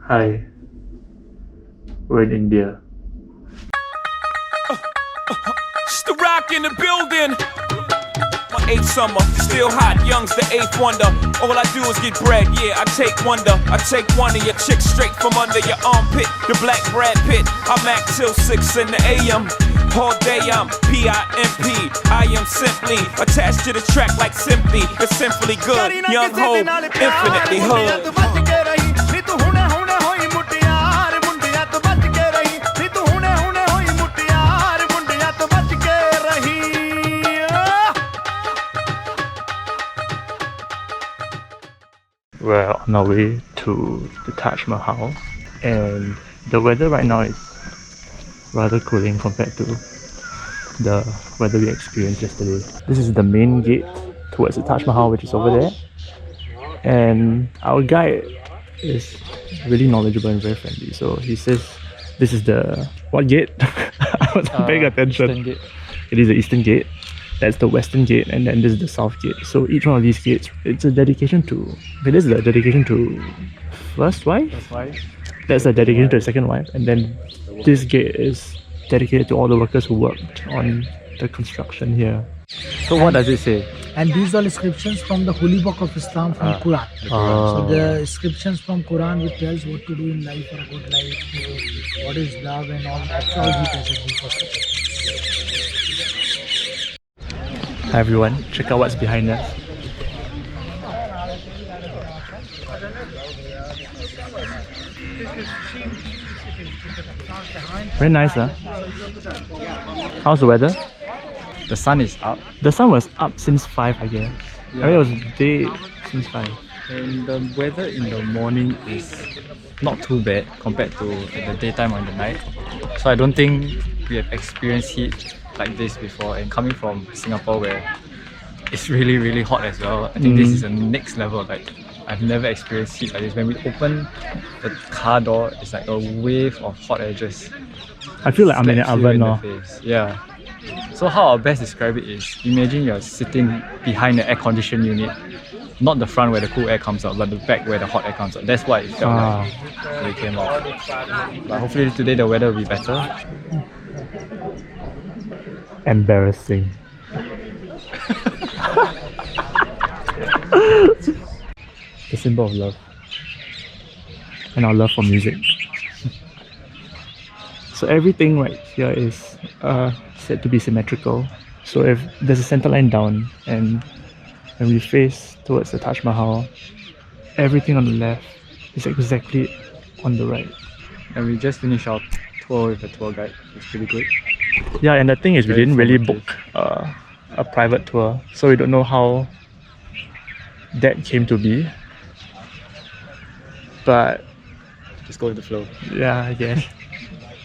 Hi. We're in India. It's the rock in the building. My 8th summer, still hot, young's the 8th wonder. All I do is get bread, yeah, I take wonder. I take one of your chicks straight from under your armpit. The black Brad Pitt, I'm act till 6 in the AM. All day I'm P-I-M-P, I am simply attached to the track like simply. It's simply good, young ho, infinitely hood. We're on our way to the Taj Mahal, and the weather right now is rather cooling compared to the weather we experienced yesterday. This is the main gate towards the Taj Mahal, which is over there, and our guide is really knowledgeable and very friendly. So he says this is the what gate? I wasn't paying attention. Eastern Gate. It is the Eastern Gate. That's the Western Gate, and then this is the South Gate. So each one of these gates, it's a dedication to. Okay, this is a dedication to first wife. That's why. That's a dedication to the second wife, and then this gate is dedicated to all the workers who worked on the construction here. So what does it say? And these are inscriptions from the Holy Book of Islam from Quran. So the inscriptions from Quran which tells what to do in life for a good life, what is love and all. That's all he tells in the first. Hi everyone, check out what's behind us. Very nice, huh? How's the weather? The sun is up, The sun was up since 5, I guess. I mean, it was day since 5. and the weather in the morning is not too bad compared to the daytime or the night. So I don't think we have experienced heat like this before, and coming from Singapore where it's really really hot as well, I think this is the next level. Like, I've never experienced heat like this. When we open the car door, it's like a wave of hot air just I feel like I'm in an slaps you oven in the now. face. Yeah. So how I'll best describe it is, imagine you're sitting behind the air conditioned unit, not the front where the cool air comes out, but the back where the hot air comes out. That's what it felt like when it came out. But hopefully today the weather will be better. Embarrassing. The symbol of love. And our love for music. So everything right here is said to be symmetrical. So if there's a center line down, and when we face towards the Taj Mahal, everything on the left is exactly on the right. And we just finished our tour with the tour guide. It's pretty good. Yeah, and the thing is, we Very didn't really informative. book a private tour, so we don't know how that came to be. But Just go with the flow. yeah,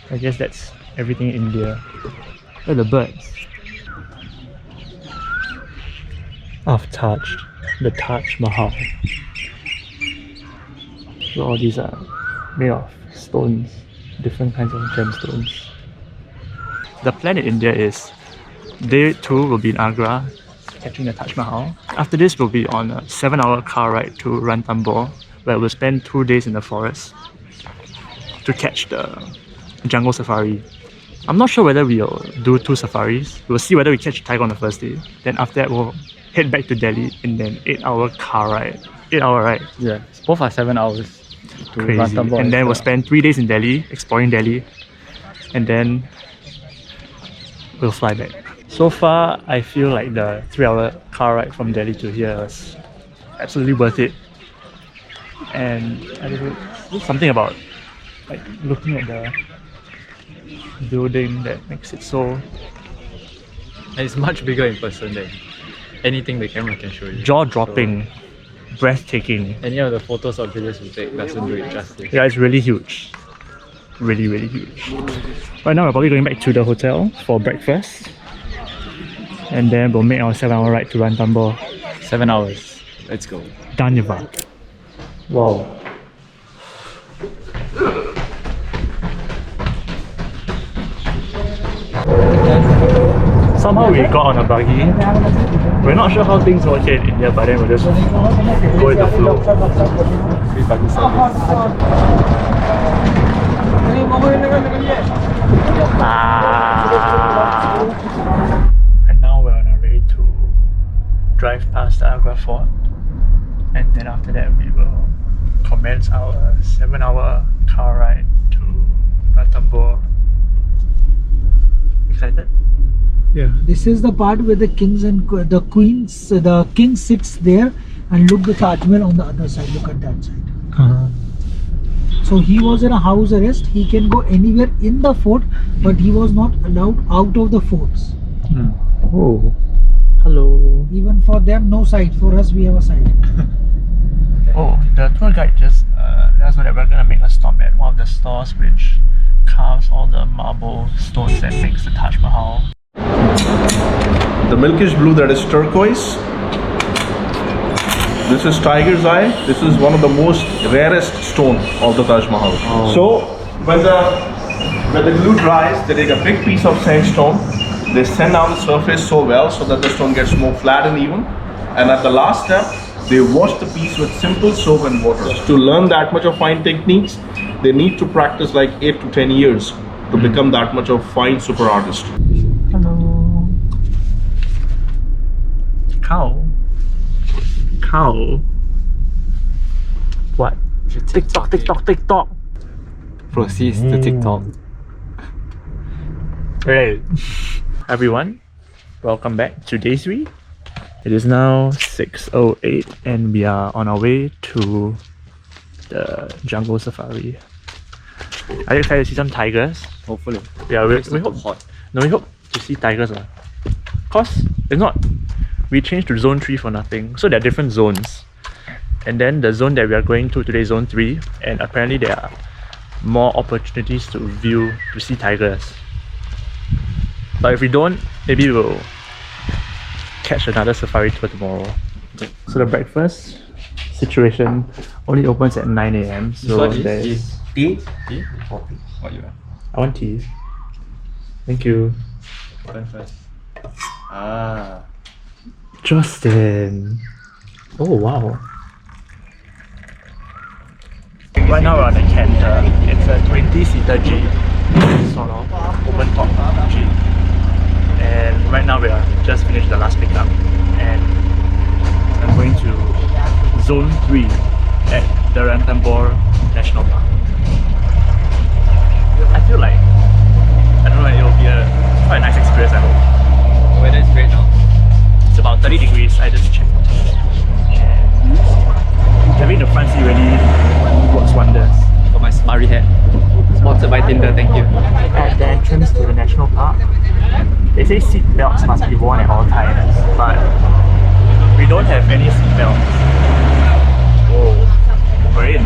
I guess that's everything in India. Look at the birds. I've touched the Taj Mahal. So all these are made of stones, different kinds of gemstones. The plan in India is day 2 will be in Agra, catching the Taj Mahal. After this, we'll be on a 7-hour car ride to Ranthambore, where we'll spend 2 days in the forest to catch the jungle safari. I'm not sure whether we'll do 2 safaris. We'll see whether we catch a tiger on the first day. Then after that, we'll head back to Delhi in an 8-hour car ride. 8-hour ride. Yeah, both are 7 hours to Crazy. Ranthambore. And then we'll spend 3 days in Delhi, exploring Delhi, and then we'll fly back. So far, I feel like the 3-hour car ride from Delhi to here is absolutely worth it. And I don't know, there's something about like looking at the building that makes it so And it's much bigger in person than anything the camera can show you. jaw-dropping, breathtaking. So any of the photos or videos we take doesn't do it justice. Yeah, it's really huge. Really, really huge. Right now, we're probably going back to the hotel for breakfast. And then we'll make our 7-hour ride to Ranthambore. 7 hours. Let's go. Dhanyavad. Wow. Somehow we got on a buggy. We're not sure how things work here in India, but then we'll just go with the flow. Free buggy service. And now we're on our way to drive past the Agra Fort, and then after that we will commence our 7-hour car ride to Ranthambore. Excited? Yeah. This is the part where the kings and the queens, the king sits there and look the Taj Mahal on the other side. Look at that side. So he was in a house arrest. He can go anywhere in the fort, but he was not allowed out of the forts. Oh, hello. Even for them, no side. For us, we have a side. Oh, the tour guide just let us know that we're gonna make a stop at one of the stores which carves all the marble stones that makes the Taj Mahal. The milkish blue, that is turquoise. This is tiger's eye. This is one of the most rarest stone of the Taj Mahal. So when the glue dries, they take a big piece of sandstone. They sand down the surface so well so that the stone gets more flat and even. And at the last step, they wash the piece with simple soap and water. To learn that much of fine techniques, they need to practice like 8 to 10 years to become that much of fine super artist. Hello. Cow. Cow. What? TikTok, TikTok, TikTok. Proceeds to TikTok. Right. Everyone, welcome back to day 3. It is now 6:08 and we are on our way to the jungle safari. Are you excited to see some tigers? Hopefully. Yeah, we It's not hope. hot. No, we hope to see tigers. Cause if not, we changed to zone 3 for nothing. So there are different zones. And then the zone that we are going to today is zone 3, and apparently there are more opportunities to see tigers. But if we don't, maybe we'll catch another safari tour tomorrow. So the breakfast situation only opens at 9 AM. So there's tea? Tea? Coffee? What you want? I want tea. Thank you. Open first. Ah. Justin. Oh wow. Right now we're on a Canter. It's a 20-seater Jeep, sort of open top Jeep. And right now we are just finished the last pickup, and I'm going to Zone 3 at the Ranthambore National Park. I feel like, I don't know, it will be quite a nice experience, I hope. The weather is great now. It's about 30 degrees, I just checked. And having the front seat really works wonders. Got my safari hat. Sponsored by Tinder, thank you. At the entrance to the national park, they say seat belts must be worn at all times, but we don't have any seat belts. Oh, we're in.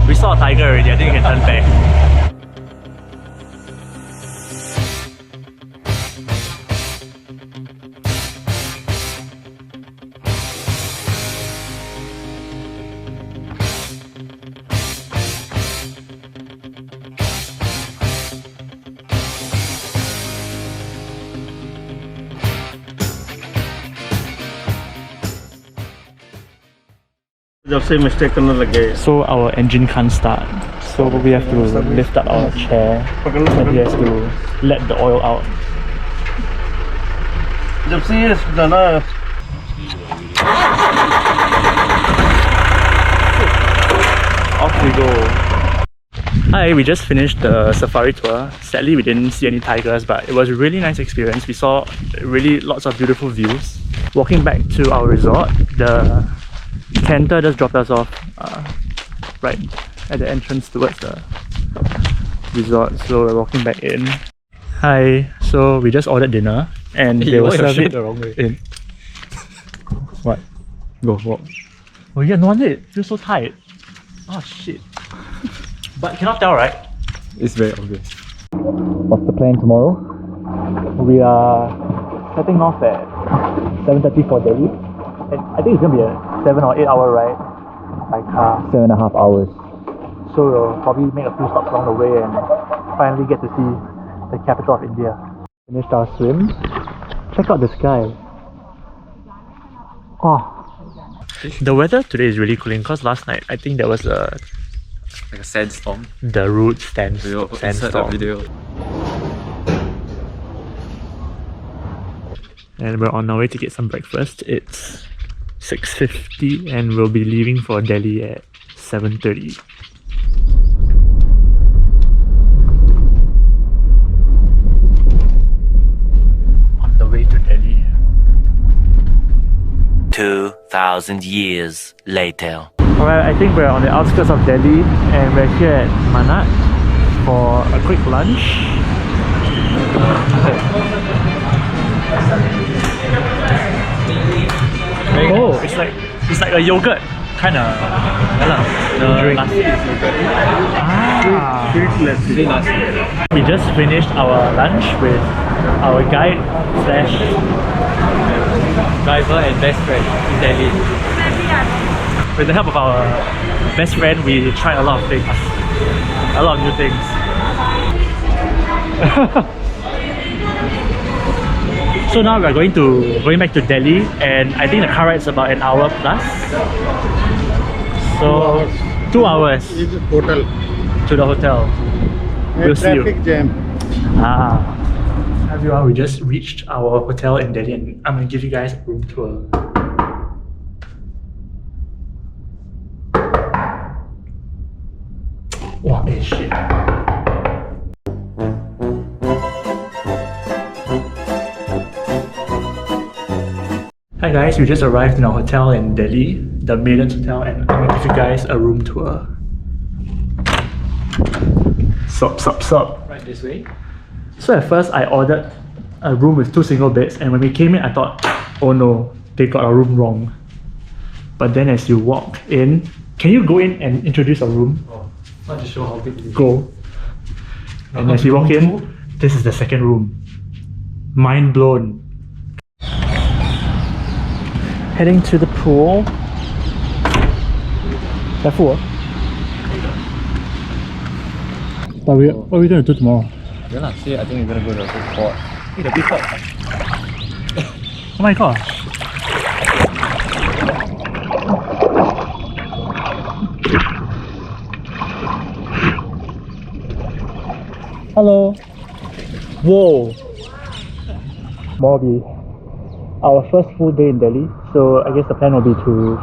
We saw a tiger already, I think we can turn back. जब से mistake करने लग गए So our engine can't start, so we have to lift up our chair and he has to let the oil out. जब से ये जाना Off we go. Hi, we just finished the safari tour. Sadly, we didn't see any tigers, but it was a really nice experience. We saw really lots of beautiful views. Walking back to our resort, the Canter just dropped us off right at the entrance towards the resort, so we're walking back in. Hi, so we just ordered dinner and they will serve it the wrong way. in. What? Go, walk. Oh yeah, no wonder it feels so tight. Oh shit. But cannot tell, right? It's very obvious. What's the plan tomorrow? We are setting off at 7:30 for Delhi. And I think it's gonna be a 7 or 8 hour ride by car. 7.5 hours. So we'll probably make a few stops along the way and finally get to see the capital of India. Finished our swim. Check out the sky. Oh. The weather today is really cooling because last night I think there was Like a sandstorm. the root stand We will insert a sandstorm. video. And we're on our way to get some breakfast. It's 6:50 and we'll be leaving for Delhi at 7:30. On the way to Delhi. 2,000 years later. Alright, I think we're on the outskirts of Delhi and we're here at Manat for a quick lunch. Oh, it's like a yogurt kind of drink. We just finished our lunch with our guide slash Driver and best friend in Delhi. with the help of our best friend. We tried a lot of things, a lot of new things. So now we're going back to Delhi, and I think the car ride is about an hour plus. So 2 hours Hotel. to the hotel. We'll see you. Traffic jam. Everyone, we just reached our hotel in Delhi, and I'm gonna give you guys a room tour. Wow, shit. Hi guys, we just arrived in our hotel in Delhi, the Maidens Hotel, and I'm gonna give you guys a room tour. Sup. Right this way. So at first I ordered a room with 2 single beds, and when we came in I thought, oh no, they got our room wrong. But then as you walk in, can you go in and introduce a room? Not to show how big it is. Go. And as you walk in, this is the second room. Mind blown. Heading to the pool. Careful. What are we going to do tomorrow? Yeah lah, see, I think we're gonna go to the food court. Hey, the big pot. Oh my god. Hello. Whoa. Morbi. Our first full day in Delhi, so I guess the plan will be to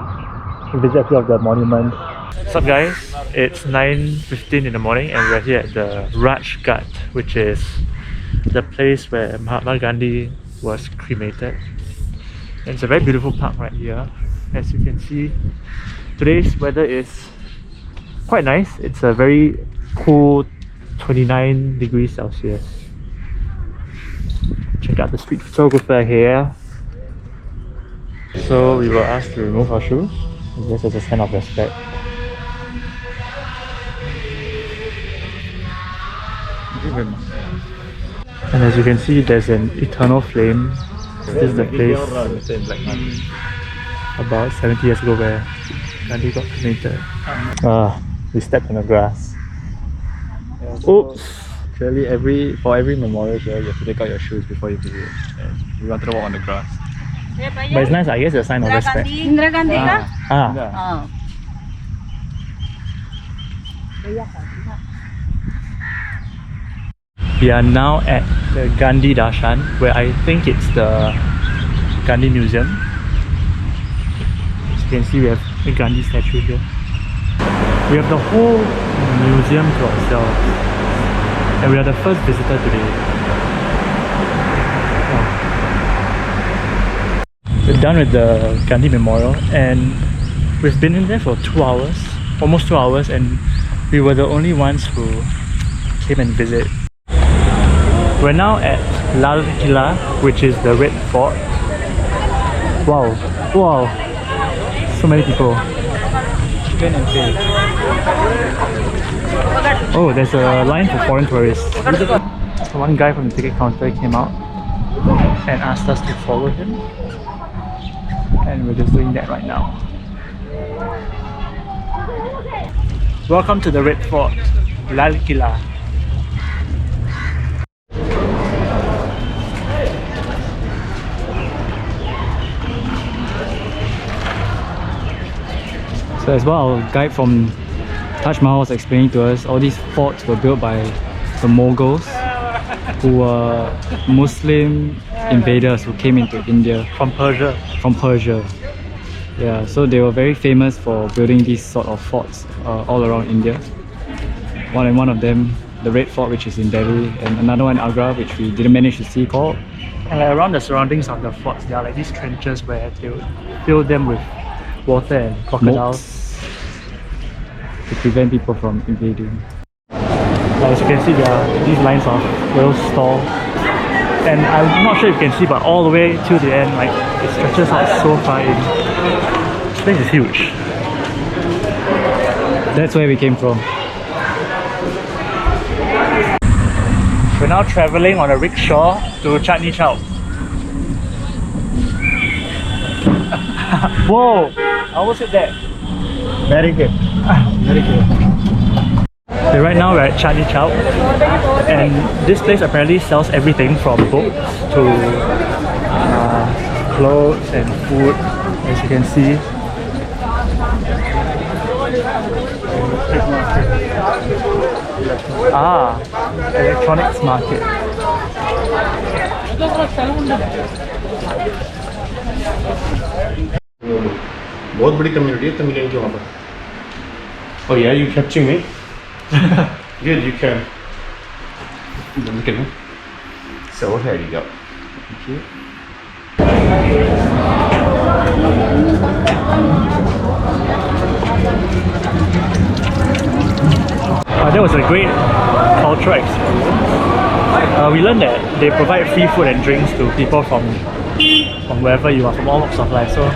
visit a few of the monuments. What's up guys? It's 9:15 in the morning and we're here at the Raj Ghat, which is the place where Mahatma Gandhi was cremated. And it's a very beautiful park right here. As you can see, today's weather is quite nice. It's a very cool 29 degrees Celsius. Check out the street photographer here. So we were asked to remove our shoes. I guess as a sign of respect. And as you can see, there's an eternal flame. This is the place about 70 years ago where Gandhi got cremated. We stepped in the grass. Oops! Clearly, for every memorial here, you have to take out your shoes before you visit. And we wanted to walk on the grass. But it's nice, I guess it's a sign of respect. Indira Gandhi ka? Ah. We are now at the Gandhi Darshan, where I think it's the Gandhi Museum. As you can see, we have a Gandhi statue here. We have the whole museum to ourselves, and we are the first visitor today. We're done with the Gandhi Memorial, and we've been in there for 2 hours, almost 2 hours, and we were the only ones who came and visit. We're now at Lal Killa, which is the Red Fort. Wow, wow, so many people. Chicken and fish. Oh, there's a line for foreign tourists. One guy from the ticket counter came out and asked us to follow him, and we're just doing that right now. Welcome to the Red Fort, Lal Killa. So as well, our guide from Taj Mahal was explaining to us, all these forts were built by the Mughals, who were Muslim invaders who came into India From Persia. from Persia. Yeah, so they were very famous for building these sort of forts all around India. One of them, the Red Fort, which is in Delhi, and another one in Agra, which we didn't manage to see, called. And like around the surroundings of the forts, there are like these trenches where they would fill them with water and crocodiles. Moats, to prevent people from invading. Like as you can see, there are these lines of little stalls. And I'm not sure if you can see, but all the way till the end, like it stretches out so far in. This place is huge. That's where we came from. We're now traveling on a rickshaw to Chatni Chowk. Whoa! I almost hit that. Very good. Very good. Okay, right now we're at Chatni Chowk, and this place apparently sells everything from books to clothes and food, as you can see. Ah, electronics market. बहुत बड़ी community है तमिलियन की वहाँ पर। Oh yeah, you capturing me? Good, you can. Look at me. So here you go. Thank you. That was a great cultural experience. We learned that they provide free food and drinks to people from wherever you are, from all walks of life. So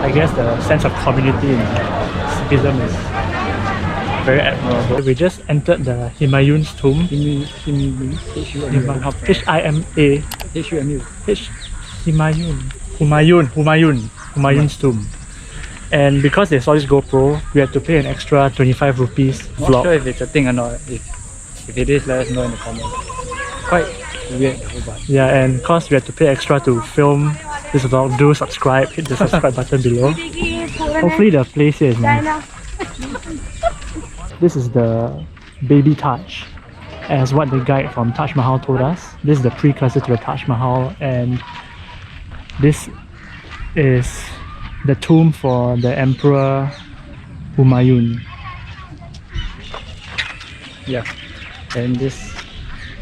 I guess the sense of community in Sikhism is very admirable. We just entered the Humayun's tomb. Humayun's tomb. And because they saw this GoPro, we had to pay an extra 25 rupees Not vlog. sure if it's a thing or not. If it is, let us know in the comments. Quite weird, but Yeah, and because we had to pay extra to film this vlog, do subscribe, hit the subscribe button below. Hopefully the place here is nice. This is the baby Taj, as what the guide from Taj Mahal told us. This is the precursor to the Taj Mahal, and this is the tomb for the Emperor Humayun. yeah. And this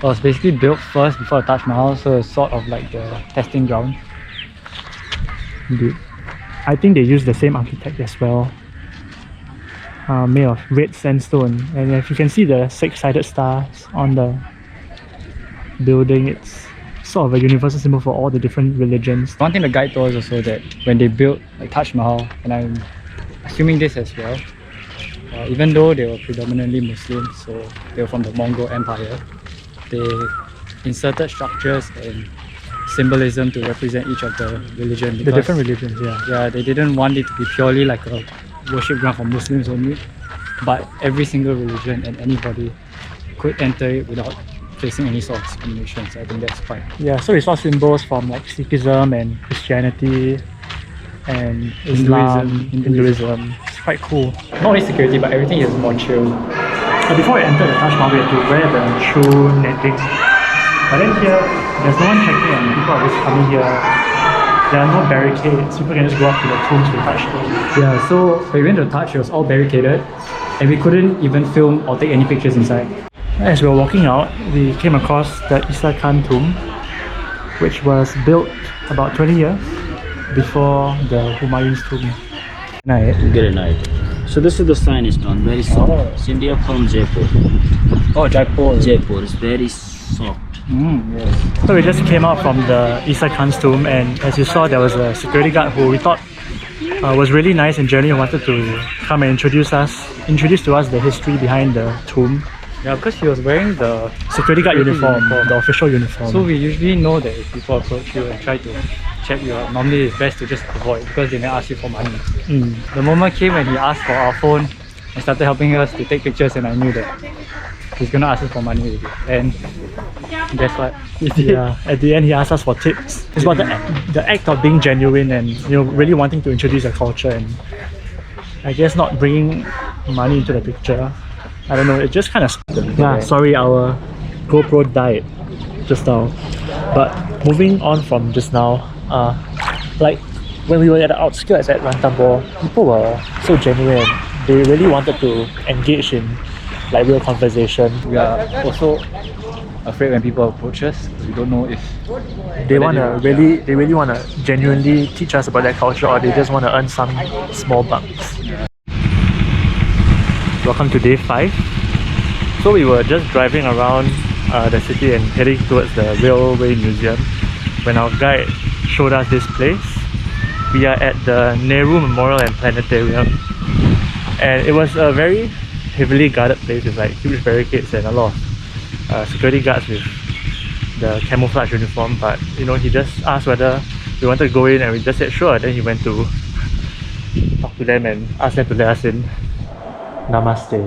was basically built first before the Taj Mahal, so it's sort of like the testing ground. Indeed. I think they use the same architect as well. Made of red sandstone, and if you can see the six-sided stars on the building, it's sort of a universal symbol for all the different religions. One thing the guide told us also that when they built like Taj Mahal, and I'm assuming this as well, even though they were predominantly Muslim, so they were from the Mongol Empire, they inserted structures and symbolism to represent each of the religion. The different religions, yeah. Yeah, they didn't want it to be purely like a worship ground for Muslims only, but every single religion and anybody could enter it without facing any sort of discrimination. So I think that's quite. Yeah, so we saw symbols from like Sikhism and Christianity and Islam, Hinduism. It's quite cool. Not only security, but everything is more chill. But before we enter the Taj Mahal, we had to wear the shoe netting. But then here, there's no one checking and people are just coming here. There are no barricades. People can just go up to the tombs to touch them. Yeah, so when we went to the Taj, it was all barricaded, and we couldn't even film or take any pictures inside. As we were walking out, we came across the Isa Khan tomb, which was built about 20 years before the Humayun's tomb. Granite. So this is the sign stone, very soft. It's India from Jaipur. Oh, Jaipur. Jaipur is very soft. Yes. So we just came out from the Isa Khan's tomb, and as you saw, there was a security guard who we thought was really nice and genuinely wanted to come and introduce to us the history behind the tomb. Yeah, because he was wearing the Security guard uniform, the official uniform. So we usually know that if people approach you and try to check you out, normally it's best to just avoid because they may ask you for money. The moment came when he asked for our phone and started helping us to take pictures, and I knew that he's gonna ask us for money already. And guess what? He did. Yeah, at the end he asked us for tips. It's about the act of being genuine and really wanting to introduce a culture, and I guess not bringing money into the picture. I don't know, it just kind of... Yeah, sorry, our GoPro died just now. But moving on from just now, like when we were at the outskirts at Ranthambore, people were so genuine. They really wanted to engage in like real conversation. We are also afraid when people approach us. We don't know if They really want to genuinely teach us about their culture, or they just want to earn some small bucks. Welcome to day 5. So we were just driving around the city and heading towards the Railway Museum when our guide showed us this place. We are at the Nehru Memorial and Planetarium, and it was a very heavily guarded place with like huge barricades and a lot of security guards with the camouflage uniform. But you know, he just asked whether we wanted to go in, and we just said sure. Then he went to talk to them and ask them to let us in. Namaste.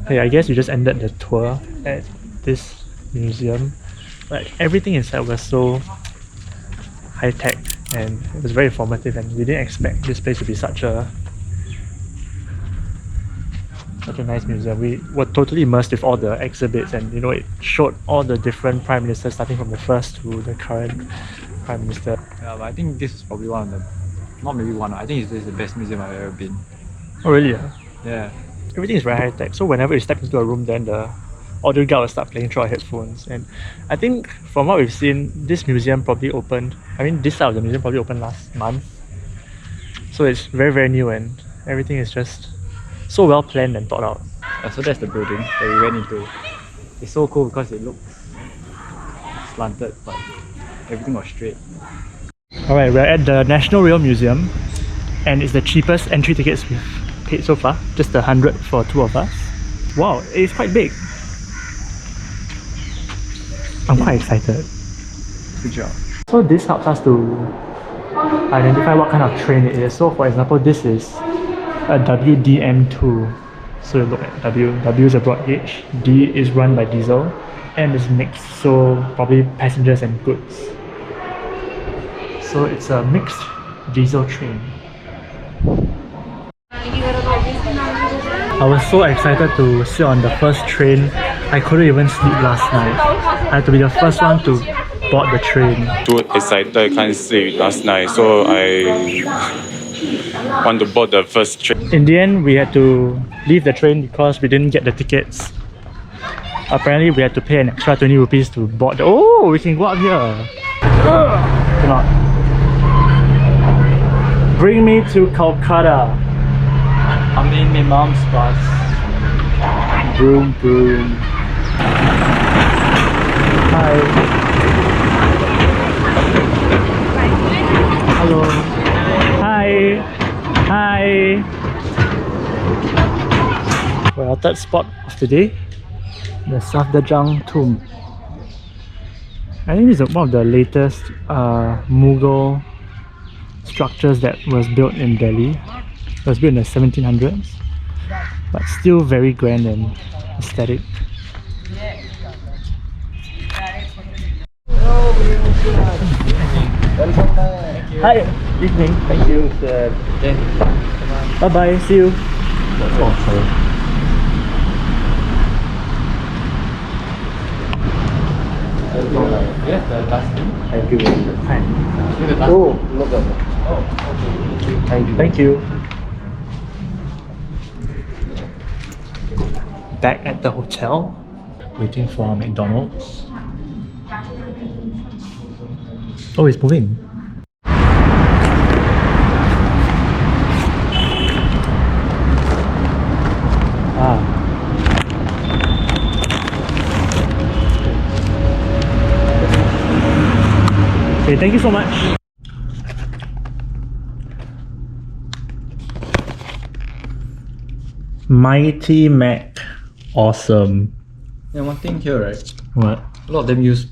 Hey, I guess we just ended the tour at this museum. Like everything inside was so high tech and it was very informative, and we didn't expect this place to be such a nice museum. We were totally immersed with all the exhibits, and you know, it showed all the different prime ministers starting from the first to the current prime minister. Yeah, but I think this is probably one of the, not maybe one, I think this is the best museum I've ever been. Oh really? Yeah. Yeah. Everything is very high tech. So whenever we step into a room, then the audio guide will start playing through our headphones. And I think from what we've seen, this museum probably opened, I mean this side of the museum probably opened last month. So it's very, very new, and everything is just so well planned and thought out. So that's the building that we went into. It's so cool because it looks slanted, but everything was straight. Alright, we're at the National Rail Museum, and it's the cheapest entry tickets we've paid so far, just 100 for 2 of us. Wow, it's quite big. I'm quite excited. Good job. So this helps us to identify what kind of train it is. So for example, this is a WDM2. So you look at W. W is a broad gauge. D is run by diesel. M is mixed, so probably passengers and goods. So it's a mixed diesel train. I was so excited to sit on the first train. I couldn't even sleep last night. I had to be the first one to board the train. Too excited, I can't sleep last night, so I want to board the first train. In the end, we had to leave the train because we didn't get the tickets. Apparently, we had to pay an extra 20 rupees to board the... Oh, we can go up here. Cannot. Bring me to Kolkata. I'm in my mom's bus. Broom, broom. Hi. Hello. Hi. Hi. For our third spot of the day, the Safdarjung tomb. I think this is one of the latest Mughal structures that was built in Delhi. It was built in the 1700s, but still very grand and aesthetic. Hi, evening. Thank you. Bye bye. See you. Oh, sorry. Yes, the dustbin. Thank you. Hi. Oh, look at that. Oh, okay. Thank you. Back at the hotel, waiting for McDonald's. Oh, it's moving. Okay, thank you so much. Mighty Mac. Awesome. Yeah, one thing here, right? What? A lot of them use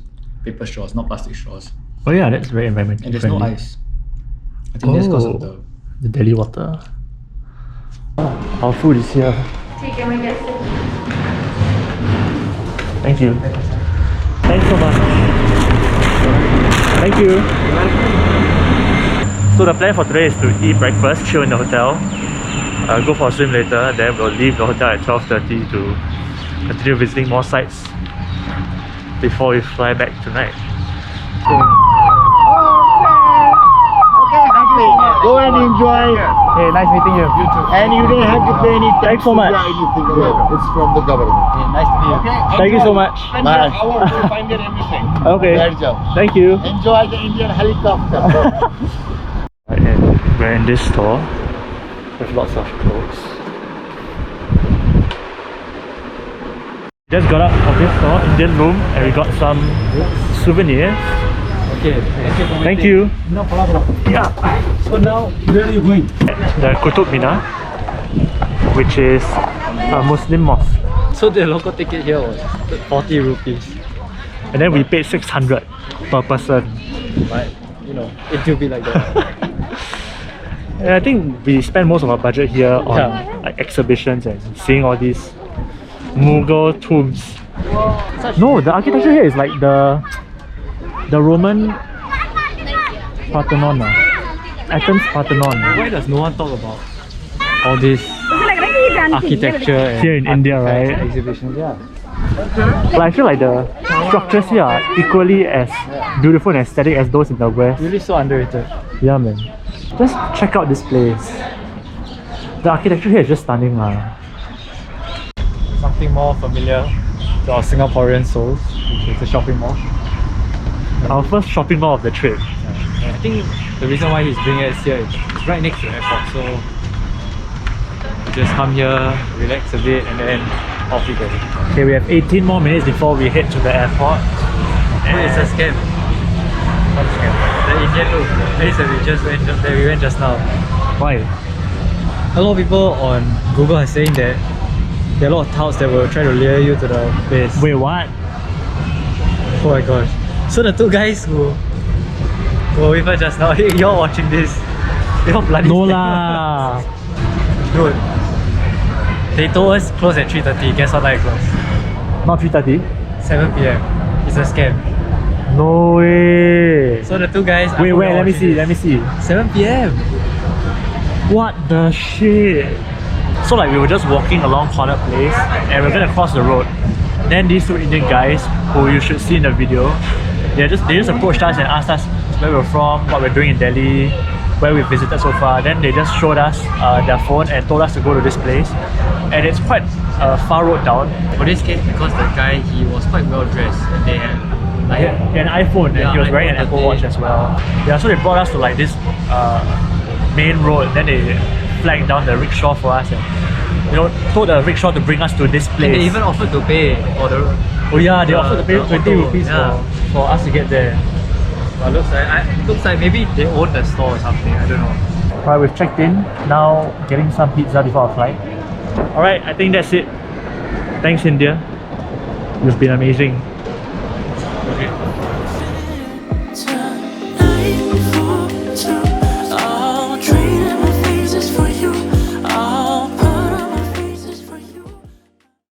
paper straws, not plastic straws. Oh yeah, that's very environmental And there's friendly. no ice. I think that's because of the Delhi water. Our food is here. Thank you. Thanks so much. Thank you. So the plan for today is to eat breakfast, chill in the hotel, go for a swim later, then we'll leave the hotel at 12:30 to continue visiting more sites before we fly back tonight. Go and enjoy. Hey, nice meeting you. You too. And you don't have to pay any tax. Thanks so much. Anything. It's from the government. Nice to meet you. Thank you so much. Bye. Hours to find everything. Okay. Good job. Thank you. Enjoy the Indian helicopter. And we're in this store with lots of clothes. Just got out of this store, Indian room, and we got some souvenirs. Okay, Thank you. No problem. Yeah. So now, where are you going? The Qutub Minar, which is a Muslim mosque. So the local ticket here was 40 rupees. And then we paid 600 per person. But, you know, it will be like that. And I think we spend most of our budget here on like exhibitions and seeing all these Mughal tombs. No, the architecture here is like the Roman Parthenon. Athens Parthenon. Why does no one talk about all this architecture and Here in India, right? exhibitions? Yeah. But I feel like the structures here are equally as beautiful and aesthetic as those in the West. Really so underrated. Yeah, man. Just check out this place. The architecture here is just stunning, lah. Something more familiar to our Singaporean souls, which is the shopping mall. Our first shopping mall of the trip. And I think the reason why he's bringing us here is it's right next to the airport, so we just come here, relax a bit, and then off we go. Okay, we have 18 more minutes before we head to the airport. It's a scam. What scam? The Indian look, the place that we went just now. Why? A lot of people on Google are saying that there are a lot of touts that will try to lure you to the place. Wait, what? Oh my gosh. So the two guys who were with us just now, you're watching this. You're bloody No scared. lah. Dude. They told us close at 3:30. Guess what time it closed? Not 3:30? 7 PM. It's a scam. No way. So the two guys. Wait, let me see, let me see. 7 PM. What the shit? So like we were just walking along Connaught Place and we're gonna cross the road. Then these two Indian guys, who you should see in the video, they just approached us and asked us where we're from, what we're doing in Delhi, where we visited so far. Then they just showed us their phone and told us to go to this place. And it's quite a far road down. For this case, because the guy, he was quite well dressed and they had He had an iPhone and he was wearing an Apple Watch as well. Yeah, so they brought us to like this main road. Then they flagged down the rickshaw for us and told the rickshaw to bring us to this place. And they even offered to pay for the. Oh yeah, they offered to pay 20 rupees for us to get there. But looks like maybe they own the store or something. I don't know. Alright, we've checked in. Now getting some pizza before our flight. Alright, I think that's it. Thanks India. You've been amazing.